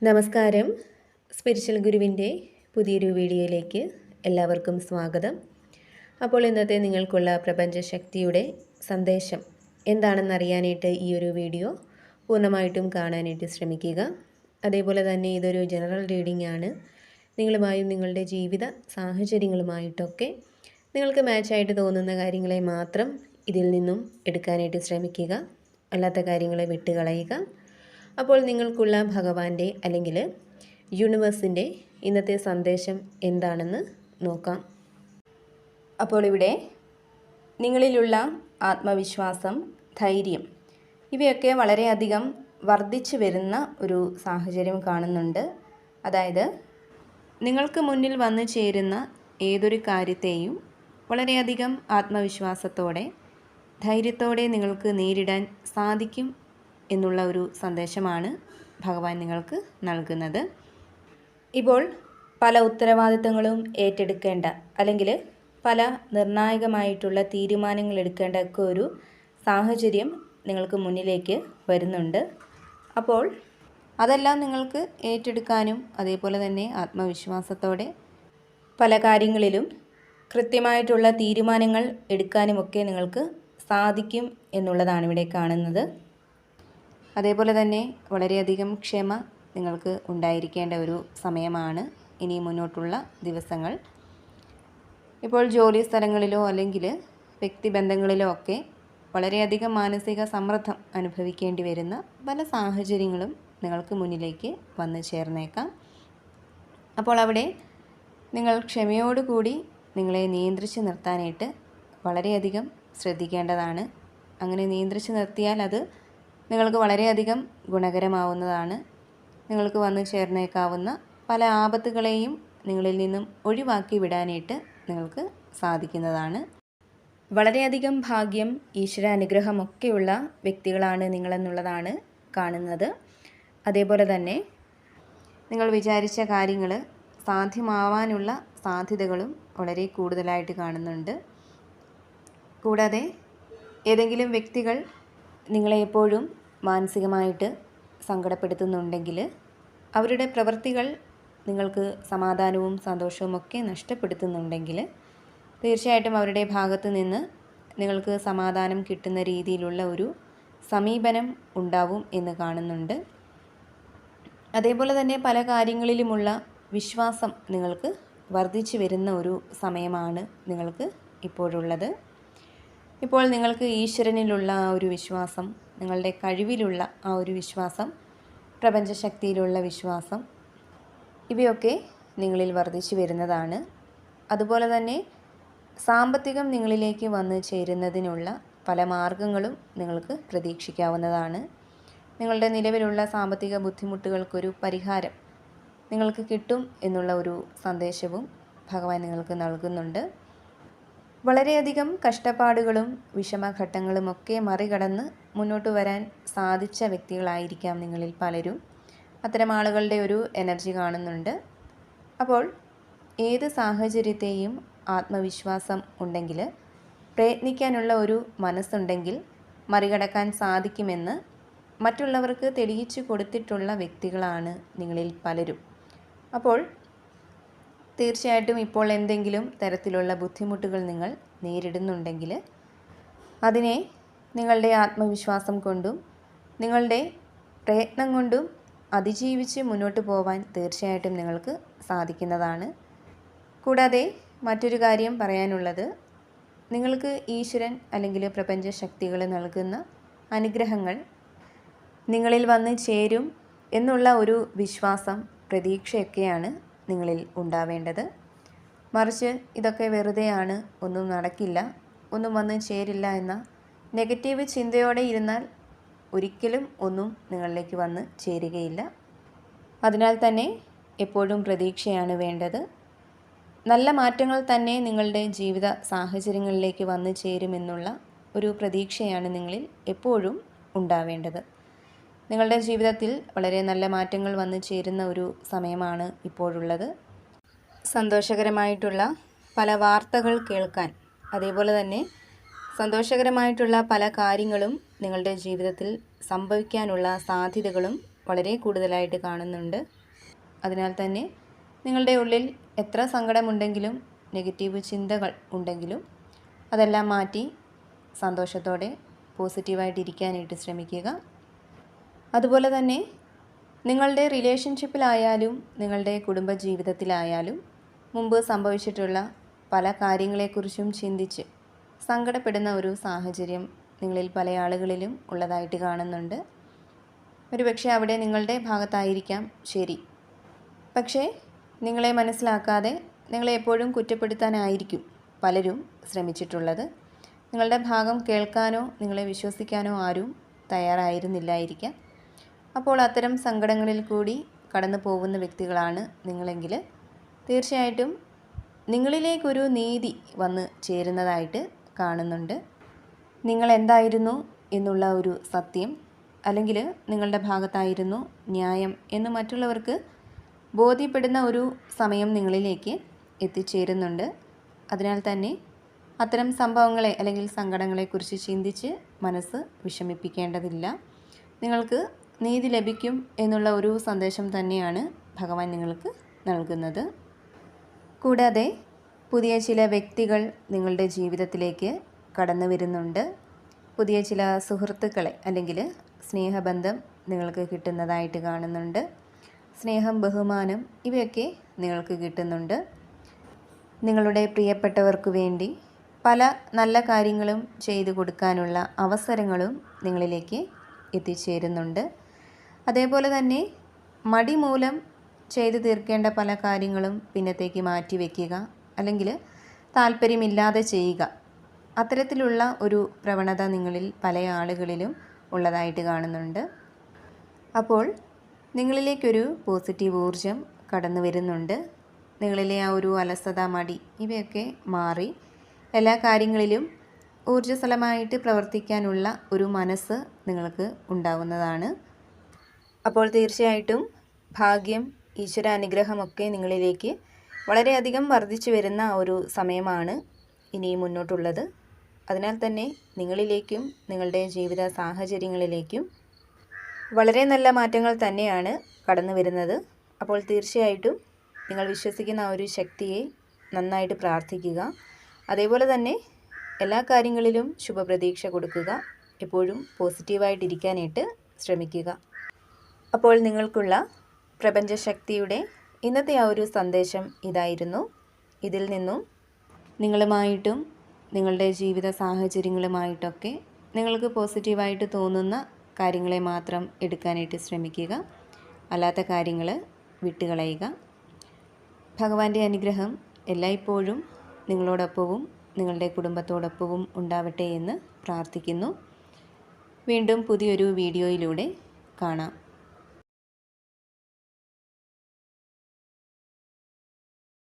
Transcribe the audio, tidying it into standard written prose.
നമസ്കാരം. സ്പിരിച്വൽ ഗുരുവിൻ്റെ പുതിയൊരു വീഡിയോയിലേക്ക് എല്ലാവർക്കും സ്വാഗതം. അപ്പോൾ ഇന്നത്തെ നിങ്ങൾക്കുള്ള പ്രപഞ്ചശക്തിയുടെ സന്ദേശം എന്താണെന്നറിയാനായിട്ട് ഈ ഒരു വീഡിയോ പൂർണ്ണമായിട്ടും കാണാനായിട്ട് ശ്രമിക്കുക. അതേപോലെ തന്നെ ഇതൊരു ജനറൽ റീഡിംഗ് ആണ്. നിങ്ങളുമായും നിങ്ങളുടെ ജീവിത സാഹചര്യങ്ങളുമായിട്ടൊക്കെ നിങ്ങൾക്ക് മാച്ചായിട്ട് തോന്നുന്ന കാര്യങ്ങളെ മാത്രം ഇതിൽ നിന്നും എടുക്കാനായിട്ട് ശ്രമിക്കുക. അല്ലാത്ത കാര്യങ്ങളെ വിട്ടുകളയുക. അപ്പോൾ നിങ്ങൾക്കുള്ള ഭഗവാന്റെ അല്ലെങ്കിൽ യൂണിവേഴ്സിൻ്റെ ഇന്നത്തെ സന്ദേശം എന്താണെന്ന് നോക്കാം. അപ്പോൾ ഇവിടെ നിങ്ങളിലുള്ള ആത്മവിശ്വാസം, ധൈര്യം ഇവയൊക്കെ വളരെയധികം വർദ്ധിച്ചു വരുന്ന ഒരു സാഹചര്യം കാണുന്നുണ്ട്. അതായത് നിങ്ങൾക്ക് മുന്നിൽ വന്നു ചേരുന്ന ഏതൊരു കാര്യത്തെയും വളരെയധികം ആത്മവിശ്വാസത്തോടെ, ധൈര്യത്തോടെ നിങ്ങൾക്ക് നേരിടാൻ സാധിക്കും എന്നുള്ള ഒരു സന്ദേശമാണ് ഭഗവാൻ നിങ്ങൾക്ക് നൽകുന്നത്. ഇപ്പോൾ പല ഉത്തരവാദിത്തങ്ങളും ഏറ്റെടുക്കേണ്ട അല്ലെങ്കിൽ പല നിർണായകമായിട്ടുള്ള തീരുമാനങ്ങൾ എടുക്കേണ്ട ഒക്കെ ഒരു സാഹചര്യം നിങ്ങൾക്ക് മുന്നിലേക്ക് വരുന്നുണ്ട്. അപ്പോൾ അതെല്ലാം നിങ്ങൾക്ക് ഏറ്റെടുക്കാനും അതേപോലെ തന്നെ ആത്മവിശ്വാസത്തോടെ പല കാര്യങ്ങളിലും കൃത്യമായിട്ടുള്ള തീരുമാനങ്ങൾ എടുക്കാനുമൊക്കെ നിങ്ങൾക്ക് സാധിക്കും എന്നുള്ളതാണ് ഇവിടെ കാണുന്നത്. അതേപോലെ തന്നെ വളരെയധികം ക്ഷമ നിങ്ങൾക്ക് ഉണ്ടായിരിക്കേണ്ട ഒരു സമയമാണ് ഇനി മുന്നോട്ടുള്ള ദിവസങ്ങൾ. ഇപ്പോൾ ജോലി സ്ഥലങ്ങളിലോ അല്ലെങ്കിൽ വ്യക്തിബന്ധങ്ങളിലോ ഒക്കെ വളരെയധികം മാനസിക സമ്മർദ്ദം അനുഭവിക്കേണ്ടി വരുന്ന പല സാഹചര്യങ്ങളും നിങ്ങൾക്ക് മുന്നിലേക്ക് വന്നു ചേർന്നേക്കാം. അപ്പോൾ അവിടെ നിങ്ങൾ ക്ഷമയോടുകൂടി നിങ്ങളെ നിയന്ത്രിച്ച് നിർത്താനായിട്ട് വളരെയധികം ശ്രദ്ധിക്കേണ്ടതാണ്. അങ്ങനെ നിയന്ത്രിച്ച് നിർത്തിയാൽ അത് നിങ്ങൾക്ക് വളരെയധികം ഗുണകരമാവുന്നതാണ്. നിങ്ങൾക്ക് വന്നു ചേർന്നേക്കാവുന്ന പല ആപത്തുകളെയും നിങ്ങളിൽ നിന്നും ഒഴിവാക്കി വിടാനായിട്ട് നിങ്ങൾക്ക് സാധിക്കുന്നതാണ്. വളരെയധികം ഭാഗ്യം, ഈശ്വരാനുഗ്രഹമൊക്കെയുള്ള വ്യക്തികളാണ് നിങ്ങളെന്നുള്ളതാണ് കാണുന്നത്. അതേപോലെ തന്നെ നിങ്ങൾ വിചാരിച്ച കാര്യങ്ങൾ സാധ്യമാവാനുള്ള സാധ്യതകളും വളരെ കൂടുതലായിട്ട് കാണുന്നുണ്ട്. കൂടാതെ ഏതെങ്കിലും വ്യക്തികൾ നിങ്ങളെ എപ്പോഴും മാനസികമായിട്ട് സങ്കടപ്പെടുത്തുന്നുണ്ടെങ്കിൽ, അവരുടെ പ്രവൃത്തികൾ നിങ്ങൾക്ക് സമാധാനവും സന്തോഷവും ഒക്കെ നഷ്ടപ്പെടുത്തുന്നുണ്ടെങ്കിൽ, തീർച്ചയായിട്ടും അവരുടെ ഭാഗത്ത് നിന്ന് നിങ്ങൾക്ക് സമാധാനം കിട്ടുന്ന രീതിയിലുള്ള ഒരു സമീപനം ഉണ്ടാവും എന്ന് കാണുന്നുണ്ട്. അതേപോലെ തന്നെ പല കാര്യങ്ങളിലുമുള്ള വിശ്വാസം നിങ്ങൾക്ക് വർദ്ധിച്ചു വരുന്ന ഒരു സമയമാണ് നിങ്ങൾക്ക് ഇപ്പോഴുള്ളത്. ഇപ്പോൾ നിങ്ങൾക്ക് ഈശ്വരനിലുള്ള ആ ഒരു വിശ്വാസം, നിങ്ങളുടെ കഴിവിലുള്ള ആ ഒരു വിശ്വാസം, പ്രപഞ്ചശക്തിയിലുള്ള വിശ്വാസം ഇവയൊക്കെ നിങ്ങളിൽ വർദ്ധിച്ചു വരുന്നതാണ്. അതുപോലെ തന്നെ സാമ്പത്തികം നിങ്ങളിലേക്ക് വന്നു ചേരുന്നതിനുള്ള പല മാർഗങ്ങളും നിങ്ങൾക്ക് പ്രതീക്ഷിക്കാവുന്നതാണ്. നിങ്ങളുടെ നിലവിലുള്ള സാമ്പത്തിക ബുദ്ധിമുട്ടുകൾക്കൊരു പരിഹാരം നിങ്ങൾക്ക് കിട്ടും എന്നുള്ള ഒരു സന്ദേശവും ഭഗവാൻ നിങ്ങൾക്ക് നൽകുന്നുണ്ട്. വളരെയധികം കഷ്ടപ്പാടുകളും വിഷമഘട്ടങ്ങളുമൊക്കെ മറികടന്ന് മുന്നോട്ട് വരാൻ സാധിച്ച വ്യക്തികളായിരിക്കാം നിങ്ങളിൽ പലരും. അത്തരം ആളുകളുടെ ഒരു എനർജി കാണുന്നുണ്ട്. അപ്പോൾ ഏത് സാഹചര്യത്തെയും ആത്മവിശ്വാസം ഉണ്ടെങ്കിൽ, പ്രയത്നിക്കാനുള്ള ഒരു മനസ്സുണ്ടെങ്കിൽ മറികടക്കാൻ സാധിക്കുമെന്ന് മറ്റുള്ളവർക്ക് തെളിയിച്ചു കൊടുത്തിട്ടുള്ള വ്യക്തികളാണ് നിങ്ങളിൽ പലരും. അപ്പോൾ തീർച്ചയായിട്ടും ഇപ്പോൾ എന്തെങ്കിലും തരത്തിലുള്ള ബുദ്ധിമുട്ടുകൾ നിങ്ങൾ നേരിടുന്നുണ്ടെങ്കിൽ അതിനെ നിങ്ങളുടെ ആത്മവിശ്വാസം കൊണ്ടും നിങ്ങളുടെ പ്രയത്നം കൊണ്ടും അതിജീവിച്ച് മുന്നോട്ട് പോവാൻ തീർച്ചയായിട്ടും നിങ്ങൾക്ക് സാധിക്കുന്നതാണ്. കൂടാതെ മറ്റൊരു കാര്യം പറയാനുള്ളത്, നിങ്ങൾക്ക് ഈശ്വരൻ അല്ലെങ്കിൽ പ്രപഞ്ചശക്തികൾ നൽകുന്ന അനുഗ്രഹങ്ങൾ നിങ്ങളിൽ വന്ന് ചേരും എന്നുള്ള ഒരു വിശ്വാസം, പ്രതീക്ഷയൊക്കെയാണ് നിങ്ങളിൽ ഉണ്ടാവേണ്ടത്. മറിച്ച് ഇതൊക്കെ വെറുതെയാണ്, ഒന്നും നടക്കില്ല, ഒന്നും വന്ന് ചേരില്ല എന്ന നെഗറ്റീവ് ചിന്തയോടെ ഇരുന്നാൽ ഒരിക്കലും ഒന്നും നിങ്ങളിലേക്ക് വന്ന് ചേരുകയില്ല. അതിനാൽ തന്നെ എപ്പോഴും പ്രതീക്ഷയാണ് വേണ്ടത്. നല്ല മാറ്റങ്ങൾ തന്നെ നിങ്ങളുടെ ജീവിത സാഹചര്യങ്ങളിലേക്ക് വന്നു ചേരുമെന്നുള്ള ഒരു പ്രതീക്ഷയാണ് നിങ്ങളിൽ എപ്പോഴും ഉണ്ടാവേണ്ടത്. നിങ്ങളുടെ ജീവിതത്തിൽ വളരെ നല്ല മാറ്റങ്ങൾ വന്നു ചേരുന്ന ഒരു സമയമാണ് ഇപ്പോഴുള്ളത്. സന്തോഷകരമായിട്ടുള്ള പല വാർത്തകൾ കേൾക്കാൻ, അതേപോലെ തന്നെ സന്തോഷകരമായിട്ടുള്ള പല കാര്യങ്ങളും നിങ്ങളുടെ ജീവിതത്തിൽ സംഭവിക്കാനുള്ള സാധ്യതകളും വളരെ കൂടുതലായിട്ട് കാണുന്നുണ്ട്. അതിനാൽ തന്നെ നിങ്ങളുടെ ഉള്ളിൽ എത്ര സങ്കടമുണ്ടെങ്കിലും നെഗറ്റീവ് ചിന്തകൾ ഉണ്ടെങ്കിലും അതെല്ലാം മാറ്റി സന്തോഷത്തോടെ പോസിറ്റീവായിട്ടിരിക്കാനായിട്ട് ശ്രമിക്കുക. അതുപോലെ തന്നെ നിങ്ങളുടെ റിലേഷൻഷിപ്പിലായാലും നിങ്ങളുടെ കുടുംബജീവിതത്തിലായാലും മുമ്പ് സംഭവിച്ചിട്ടുള്ള പല കാര്യങ്ങളെക്കുറിച്ചും ചിന്തിച്ച് സങ്കടപ്പെടുന്ന ഒരു സാഹചര്യം നിങ്ങളിൽ പല ആളുകളിലും ഉള്ളതായിട്ട് കാണുന്നുണ്ട്. ഒരുപക്ഷെ അവിടെ നിങ്ങളുടെ ഭാഗത്തായിരിക്കാം ശരി, പക്ഷേ നിങ്ങളെ മനസ്സിലാക്കാതെ നിങ്ങളെ എപ്പോഴും കുറ്റപ്പെടുത്താനായിരിക്കും പലരും ശ്രമിച്ചിട്ടുള്ളത്. നിങ്ങളുടെ ഭാഗം കേൾക്കാനോ നിങ്ങളെ വിശ്വസിക്കാനോ ആരും തയ്യാറായിരുന്നില്ലായിരിക്കാം. അപ്പോൾ അത്തരം സങ്കടങ്ങളിൽ കൂടി കടന്നു പോകുന്ന വ്യക്തികളാണ് നിങ്ങളെങ്കിൽ തീർച്ചയായിട്ടും നിങ്ങളിലേക്കൊരു നീതി വന്ന് ചേരുന്നതായിട്ട് കാണുന്നുണ്ട്. നിങ്ങൾ എന്തായിരുന്നു എന്നുള്ള ഒരു സത്യം, അല്ലെങ്കിൽ നിങ്ങളുടെ ഭാഗത്തായിരുന്നു ന്യായം എന്ന് മറ്റുള്ളവർക്ക് ബോധ്യപ്പെടുന്ന ഒരു സമയം നിങ്ങളിലേക്ക് എത്തിച്ചേരുന്നുണ്ട്. അതിനാൽ തന്നെ അത്തരം സംഭവങ്ങളെ അല്ലെങ്കിൽ സങ്കടങ്ങളെക്കുറിച്ച് ചിന്തിച്ച് മനസ്സ് വിഷമിപ്പിക്കേണ്ടതില്ല. നിങ്ങൾക്ക് നീതി ലഭിക്കും എന്നുള്ള ഒരു സന്ദേശം തന്നെയാണ് ഭഗവാൻ നിങ്ങൾക്ക് നൽകുന്നത്. കൂടാതെ പുതിയ ചില വ്യക്തികൾ നിങ്ങളുടെ ജീവിതത്തിലേക്ക് കടന്നു വരുന്നുണ്ട്. പുതിയ ചില സുഹൃത്തുക്കളെ അല്ലെങ്കിൽ സ്നേഹബന്ധം നിങ്ങൾക്ക് കിട്ടുന്നതായിട്ട് കാണുന്നുണ്ട്. സ്നേഹം, ബഹുമാനം ഇവയൊക്കെ നിങ്ങൾക്ക് കിട്ടുന്നുണ്ട്. നിങ്ങളുടെ പ്രിയപ്പെട്ടവർക്ക് വേണ്ടി പല നല്ല കാര്യങ്ങളും ചെയ്തു കൊടുക്കാനുള്ള അവസരങ്ങളും നിങ്ങളിലേക്ക് എത്തിച്ചേരുന്നുണ്ട്. അതേപോലെ തന്നെ മടി മൂലം ചെയ്തു തീർക്കേണ്ട പല കാര്യങ്ങളും പിന്നത്തേക്ക് മാറ്റി വയ്ക്കുക, അല്ലെങ്കിൽ താല്പര്യമില്ലാതെ ചെയ്യുക, അത്തരത്തിലുള്ള ഒരു പ്രവണത നിങ്ങളിൽ പല ആളുകളിലും ഉള്ളതായിട്ട് കാണുന്നുണ്ട്. അപ്പോൾ നിങ്ങളിലേക്കൊരു പോസിറ്റീവ് ഊർജം കടന്നു വരുന്നുണ്ട്. നിങ്ങളിലെ ആ ഒരു അലസത, മടി ഇവയൊക്കെ മാറി എല്ലാ കാര്യങ്ങളിലും ഊർജ്ജസ്വലമായിട്ട് പ്രവർത്തിക്കാനുള്ള ഒരു മനസ്സ് നിങ്ങൾക്ക് ഉണ്ടാവുന്നതാണ്. അപ്പോൾ തീർച്ചയായിട്ടും ഭാഗ്യം, ഈശ്വരാനുഗ്രഹമൊക്കെ നിങ്ങളിലേക്ക് വളരെയധികം വർദ്ധിച്ചു വരുന്ന ഒരു സമയമാണ് ഇനി മുന്നോട്ടുള്ളത്. അതിനാൽ തന്നെ നിങ്ങളിലേക്കും നിങ്ങളുടെ ജീവിത സാഹചര്യങ്ങളിലേക്കും വളരെ നല്ല മാറ്റങ്ങൾ തന്നെയാണ് കടന്നു വരുന്നത്. അപ്പോൾ തീർച്ചയായിട്ടും നിങ്ങൾ വിശ്വസിക്കുന്ന ആ ഒരു ശക്തിയെ നന്നായിട്ട് പ്രാർത്ഥിക്കുക. അതേപോലെ തന്നെ എല്ലാ കാര്യങ്ങളിലും ശുഭപ്രതീക്ഷ കൊടുക്കുക. എപ്പോഴും പോസിറ്റീവായിട്ടിരിക്കാനായിട്ട് ശ്രമിക്കുക. അപ്പോൾ നിങ്ങൾക്കുള്ള പ്രപഞ്ചശക്തിയുടെ ഇന്നത്തെ ആ ഒരു സന്ദേശം ഇതായിരുന്നു. ഇതിൽ നിന്നും നിങ്ങളുമായിട്ടും നിങ്ങളുടെ ജീവിത സാഹചര്യങ്ങളുമായിട്ടൊക്കെ നിങ്ങൾക്ക് പോസിറ്റീവായിട്ട് തോന്നുന്ന കാര്യങ്ങളെ മാത്രം എടുക്കാനായിട്ട് ശ്രമിക്കുക. അല്ലാത്ത കാര്യങ്ങൾ വിട്ടുകളയുക. ഭഗവാന്റെ അനുഗ്രഹം എല്ലായ്പ്പോഴും നിങ്ങളോടൊപ്പവും നിങ്ങളുടെ കുടുംബത്തോടൊപ്പവും ഉണ്ടാവട്ടെ എന്ന് പ്രാർത്ഥിക്കുന്നു. വീണ്ടും പുതിയൊരു വീഡിയോയിലൂടെ കാണാം.